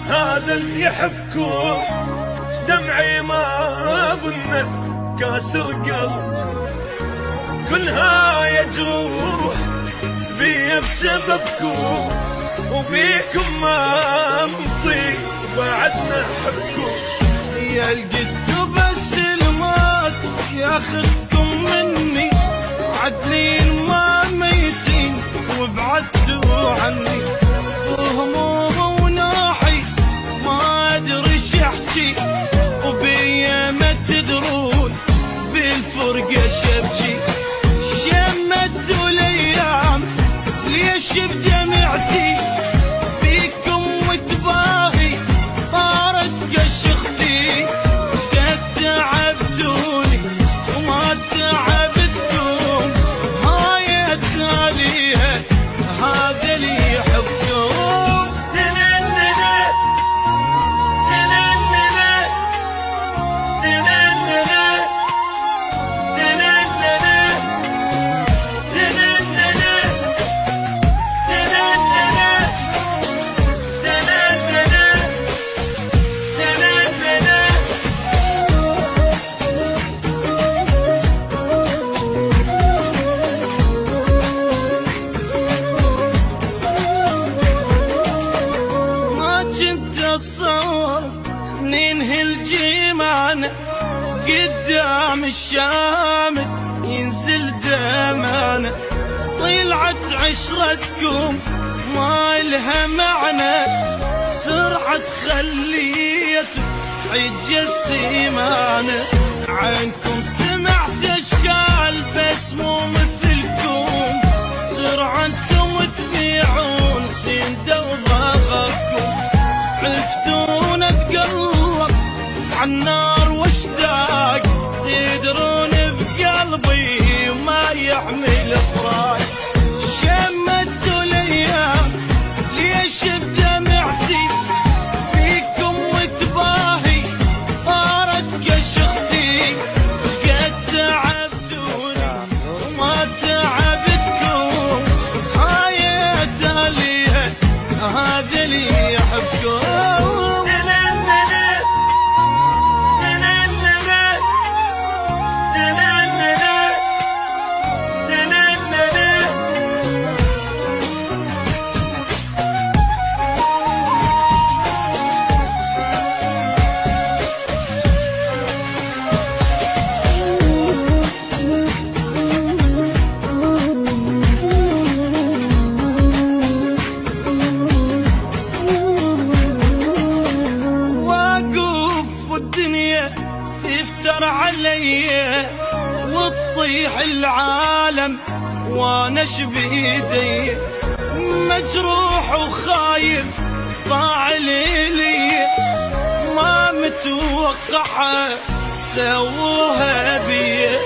هذا اللي يحبكم دمعي ما ظنه كاسر قلب، كلها يجروح بيا بسببكم، وبيكم ما نطيق بعدنا حبكم. يا الجد بس الموت ياخذكم مني، عدلين ما ميتين وبعدتوا عني، وهموم وناحي ما ادري ايش احكي، وبيا ما تدرون بالفرقه شبكي. شمتوا الايام ليش بدمعتي فيكم وتباهي صارت كشختي، قد تعبتوني وما تعبتكم، هاي التاليها هذا اللي يحبكم. ننهي الجيمان قدام الشامت ينزل دمانا، طلعت عشرتكم ما لها معنى، سرعة خليته حج السيمانة. عنكم سمعت اشكال بس مو مثلكم، سرعة انتم تبيعون سنده وضغطكم، عرفتون اتقلب عالنار واشتاق، تدرون بقلبي ما يحمل فراق. شمتوا الايام ليش بدمعتي فيكم وتباهي صارت كشختي، قد تعبتوني وما تعبتكم، هاي التاليها هذا اللي يحبكم. تفتر علي وتطيح العالم وانا شبيدي، مجروح وخايف ضاع لي، ما متوقعها سووها بي،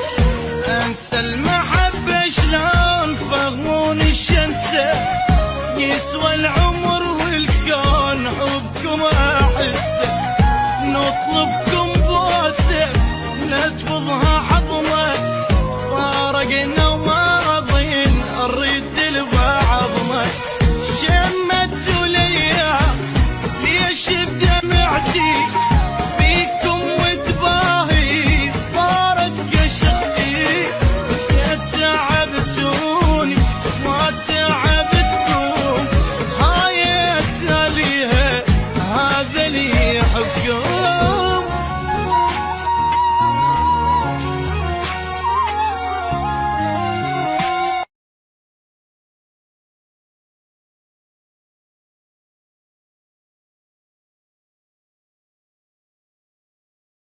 انسى المحبة شلون فهموني شنسى، يسوى العمر والكون حبكم احسه، نطلبكم بوسه نتفضها حضمه، تفارقنا